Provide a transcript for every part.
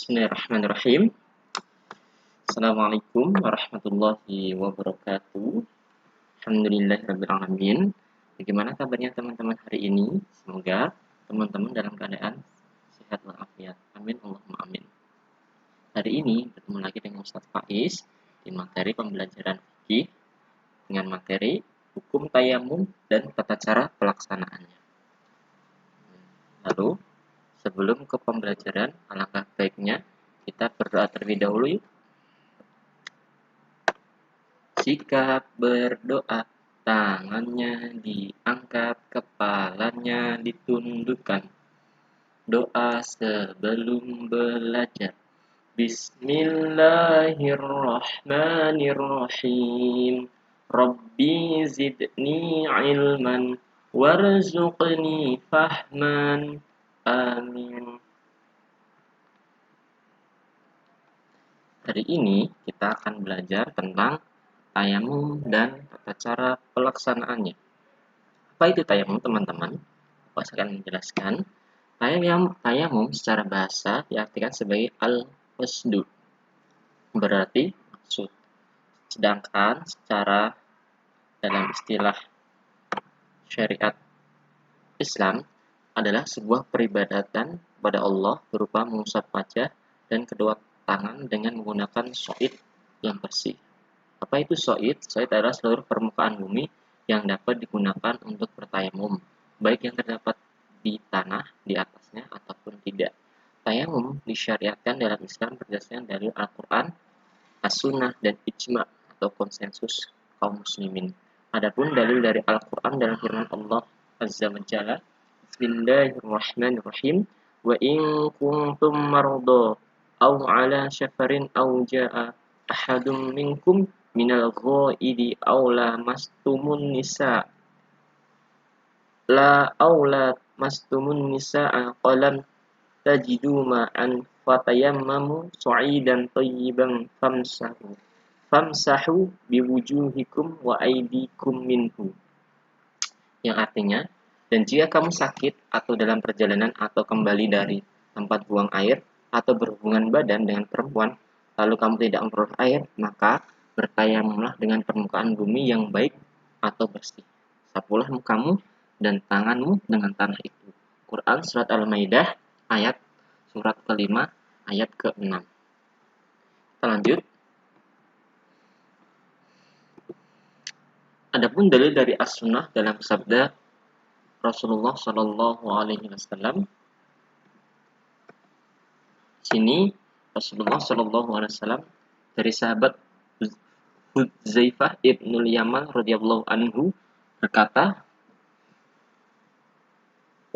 Bismillahirrahmanirrahim. Assalamualaikum warahmatullahi wabarakatuh. Alhamdulillahirrahmanirrahim. Bagaimana kabarnya teman-teman hari ini? Semoga teman-teman dalam keadaan sehat walafiat. Amin Allahumma amin. Hari ini bertemu lagi dengan Ustaz Faiz di materi pembelajaran fikih dengan materi hukum tayamum dan tata cara pelaksanaannya. Lalu, sebelum ke pembelajaran, alangkah baiknya kita berdoa terlebih dahulu yuk. Sikap berdoa, tangannya diangkat, kepalanya ditundukkan. Doa sebelum belajar. Bismillahirrahmanirrahim. Rabbi zidni ilman warzuqni fahman. Amin. Hari ini kita akan belajar tentang tayamum dan tata cara pelaksanaannya. Apa itu tayamum, teman-teman? Saya akan menjelaskan. Tayamum secara bahasa diartikan sebagai al-qasdu, berarti maksud. Sedangkan secara dalam istilah syariat Islam adalah sebuah peribadatan kepada Allah berupa mengusap wajah dan kedua tangan dengan menggunakan soid yang bersih. Apa itu soid? Soid adalah seluruh permukaan bumi yang dapat digunakan untuk bertayamum, baik yang terdapat di tanah di atasnya ataupun tidak. Tayamum disyariatkan dalam Islam berdasarkan dari Al-Quran, As-Sunnah, dan Ijma' atau konsensus kaum muslimin. Adapun dalil dari Al-Quran dalam firman Allah Azza wa Jalla, Bismillahirrahmanirrahim, wa in kuntum marda aw ala syafarin aw jaa ahadum minkum minal ghaidi aw lamastumun nisa qalam tajidu ma'an fatayammamu su'idan thayyiban famsahu biwujuhikum wa aydikum minhu. Yang artinya, dan jika kamu sakit atau dalam perjalanan atau kembali dari tempat buang air atau berhubungan badan dengan perempuan, lalu kamu tidak memperoleh air, maka bertayamumlah dengan permukaan bumi yang baik atau bersih. Sapulah mukamu dan tanganmu dengan tanah itu. Quran Surat Al-Maidah ayat surat ke-5 ayat ke-6. Kita lanjut. Adapun dalil dari As-Sunnah dalam sabda Rasulullah Shallallahu Alaihi Wasallam, sini Rasulullah Shallallahu Alaihi Wasallam dari sahabat Hudzaifah ibnul Yaman radhiyallahu anhu berkata,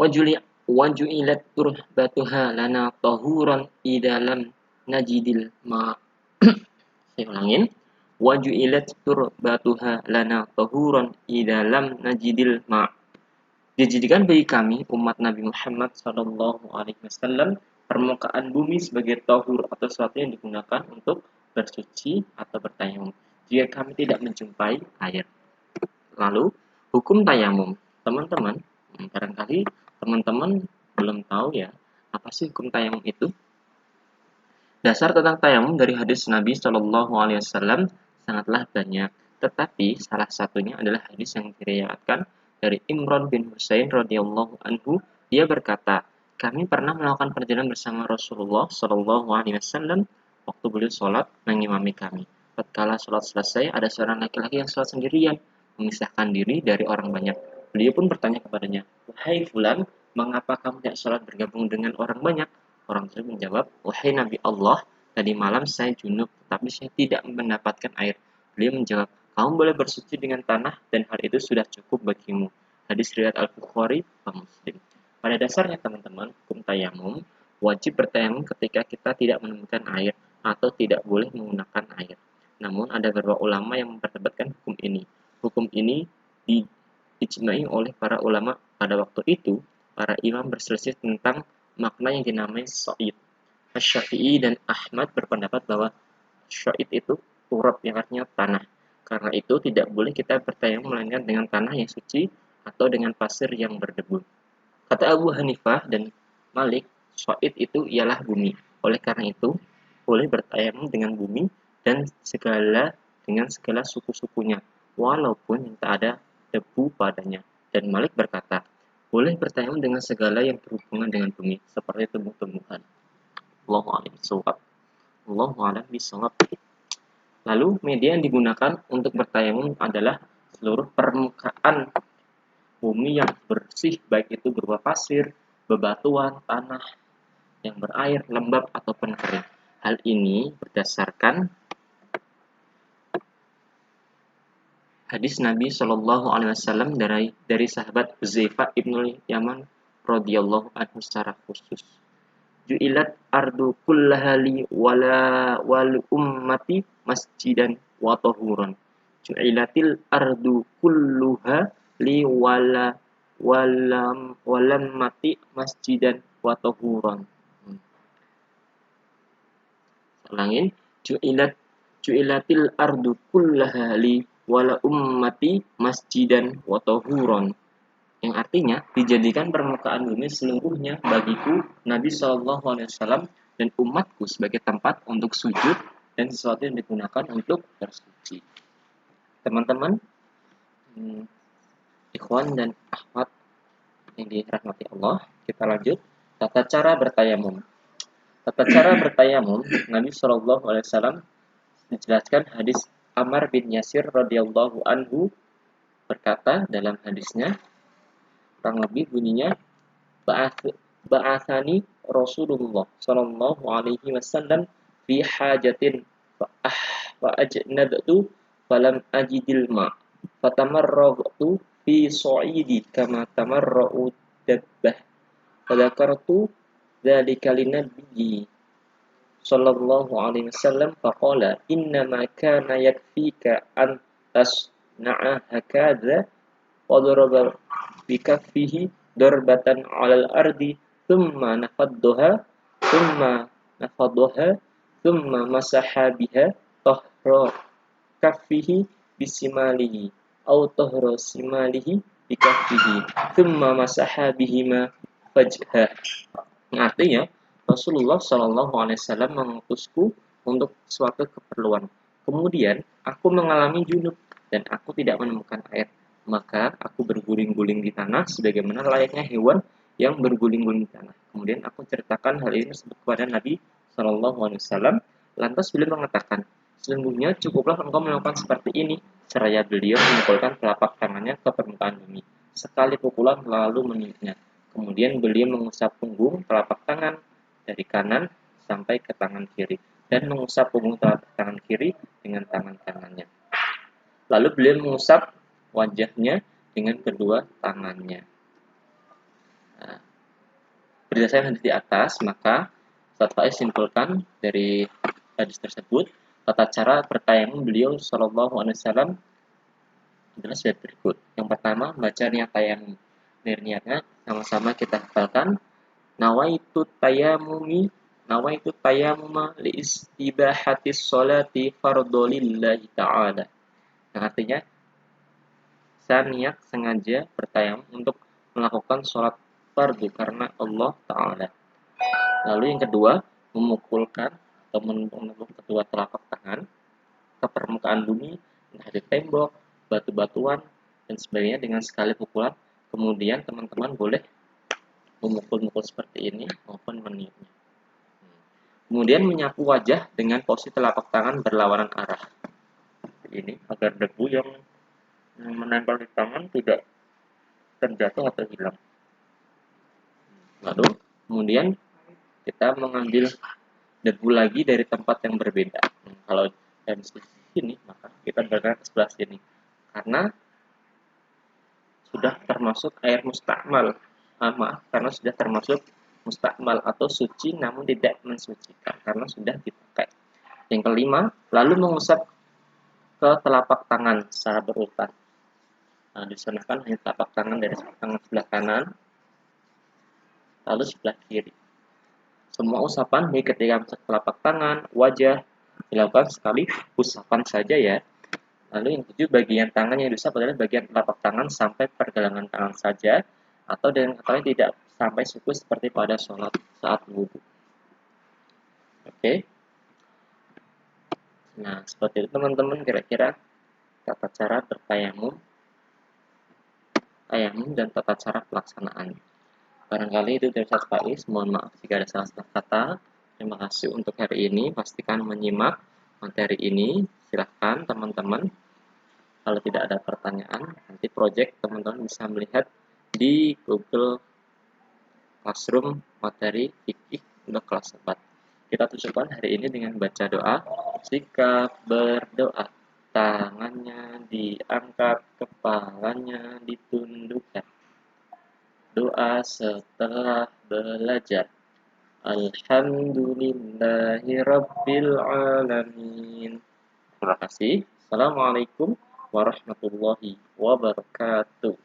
waju'ilat turbatuha lana tahuran idalam najidil ma. Saya ulangin. Waju'ilat turbatuha lana tahuran idalam najidil ma. Dijadikan bagi kami umat Nabi Muhammad Sallallahu Alaihi Wasallam permukaan bumi sebagai tahur atau sesuatu yang digunakan untuk bersuci atau bertayamum jika kami tidak menjumpai air. Lalu hukum tayamum, teman-teman, barangkali teman-teman belum tahu ya, apa sih hukum tayamum itu? Dasar tentang tayamum dari hadis Nabi Shallallahu Alaihi Wasallam sangatlah banyak, tetapi salah satunya adalah hadis yang diriwayatkan dari Imran bin Husain radhiyallahu anhu. Dia berkata, kami pernah melakukan perjalanan bersama Rasulullah Shallallahu Alaihi Wasallam waktu beliau sholat mengimami kami. Tatkala sholat selesai, ada seorang laki-laki yang sholat sendirian, memisahkan diri dari orang banyak. Beliau pun bertanya kepadanya, wahai fulan, mengapa kamu tidak sholat bergabung dengan orang banyak? Orang tersebut menjawab, wahai Nabi Allah, tadi malam saya junub, tetapi saya tidak mendapatkan air. Beliau menjawab, kamu boleh bersuci dengan tanah dan hal itu sudah cukup bagimu. Hadis riwayat Al-Bukhari dan Muslim. Pada dasarnya teman-teman, hukum tayamum wajib bertayamum ketika kita tidak menemukan air atau tidak boleh menggunakan air. Namun ada beberapa ulama yang memperdebatkan hukum ini. Hukum ini diijma'i oleh para ulama pada waktu itu. Para imam berselisih tentang makna yang dinamai so'id. Asy-Syafi'i dan Ahmad berpendapat bahwa so'id itu turab yang artinya tanah. Karena itu tidak boleh kita bertayamum melainkan dengan tanah yang suci atau dengan pasir yang berdebu. Kata Abu Hanifah dan Malik, so'id itu ialah bumi. Oleh karena itu, boleh bertayamum dengan bumi dan dengan segala suku-sukunya, walaupun tak ada debu padanya. Dan Malik berkata, boleh bertayamum dengan segala yang berhubungan dengan bumi, seperti tumbuh-tumbuhan. Allahu a'lam bishawab. Allahu a'lam bishawab. Lalu media yang digunakan untuk bertayamum adalah seluruh permukaan bumi yang bersih, baik itu berupa pasir, bebatuan, tanah yang berair, lembab, ataupun kering. Hal ini berdasarkan hadis Nabi Shallallahu Alaihi Wasallam dari sahabat Huzaifah ibnul Yaman radhiyallahu anhu secara khusus. Ju'ilat ardu kullaha li wal ummati masjidan wa tahuran. Ju'ilatil ardu kulluha li walam mati masjidan wa tahuran. Ulangin, ju'ilatil ardu kullaha li wala ummati masjidan wa tahuran. Yang artinya dijadikan permukaan bumi seluruhnya bagiku Nabi Shallallahu Alaihi Wasallam dan umatku sebagai tempat untuk sujud dan sesuatu yang digunakan untuk bersuci. Teman-teman, ikhwan dan akhwat yang dirahmati Allah, kita lanjut tata cara bertayamum. Tata cara bertayamum Nabi Shallallahu Alaihi Wasallam dijelaskan hadis Ammar bin Yasir radhiyallahu anhu berkata dalam hadisnya, kurang lebih bunyinya, ba'athani Rasulullah sallallahu alaihi wasallam fi hajatin fa ajnabtu falam ajidil ma fatamarragtu fi su'idi kama tamarra'u dabbah fadzakartu dzalika linabiyyi sallallahu alaihi wasallam faqala innama kana yakfika an tasna'a hakadha wa daraba bikaffihi darbatan 'alal ardi thumma nafaddaha thumma masaha biha tahra kaffihi bisimalihi aw tahra simalihi bikaffihi thumma masaha bihima fajha. Artinya Rasulullah Shallallahu Alaihi Wasallam mengutusku untuk suatu keperluan. Kemudian aku mengalami junub dan aku tidak menemukan air. Maka aku berguling-guling di tanah sebagaimana layaknya hewan yang berguling-guling di tanah. Kemudian aku ceritakan hal ini tersebut kepada Nabi Shallallahu Alaihi Wasallam. Lantas beliau mengatakan, sesungguhnya cukuplah engkau melakukan seperti ini. Seraya beliau memukulkan telapak tangannya ke permukaan bumi. Sekali pukulan lalu meniupnya. Kemudian beliau mengusap punggung telapak tangan dari kanan sampai ke tangan kiri dan mengusap punggung telapak tangan kiri dengan tangan kanannya. Lalu beliau mengusap wajahnya dengan kedua tangannya. Nah, berdasarkan hadis di atas, maka Ustaz Faiz simpulkan dari hadis tersebut, tata cara bertayamum beliau Shallallahu Alaihi Wasallam adalah sebagai berikut. Yang pertama, baca niat tayamum. Niatnya sama-sama kita hafalkan. Nawaitu tayamuma li istibahatis sholati fardholillahi ta'ala. Yang artinya, saya niat sengaja bertayamum untuk melakukan sholat fardu karena Allah Ta'ala. Lalu yang kedua, memukulkan atau menepuk kedua telapak tangan ke permukaan bumi, entah di tembok, batu-batuan, dan sebagainya dengan sekali pukulan. Kemudian teman-teman boleh memukul-mukul seperti ini maupun meniupnya. Kemudian menyapu wajah dengan posisi telapak tangan berlawanan arah. Ini agar debu yang menempel di tangan tidak terjatuh atau hilang. Lalu kemudian kita mengambil debu lagi dari tempat yang berbeda. Kalau dari sini, maka kita bergerak ke sebelah sini karena sudah termasuk air mustakmal. Karena sudah termasuk mustakmal atau suci namun tidak mensucikan karena sudah dipakai. Yang kelima, lalu mengusap ke telapak tangan secara berurutan. Nah, disunahkan hanya telapak tangan dari tangan sebelah kanan, lalu sebelah kiri. Semua usapan baik ketika masuk telapak tangan, wajah, dilakukan sekali usapan saja ya. Lalu yang ketujuh, bagian tangan yang diusap adalah bagian telapak tangan sampai pergelangan tangan saja, atau dengan kata lain tidak sampai suku seperti pada sholat saat wudhu. Oke. Nah, seperti itu teman-teman, kira-kira tata cara bertayamum, dan tata cara pelaksanaan. Barangkali itu dari Ustaz Faiz. Mohon maaf jika ada salah-salah kata. Terima kasih untuk hari ini. Pastikan menyimak materi ini. Silahkan teman-teman. Kalau tidak ada pertanyaan, nanti project teman-teman bisa melihat di Google Classroom materi fikih untuk kelas 4. Kita tutupkan hari ini dengan baca doa. Sikap berdoa. Tangannya diangkat, kepalanya ditundukkan. Doa setelah belajar. Alhamdulillahi Rabbil Alamin. Terima kasih. Assalamualaikum warahmatullahi wabarakatuh.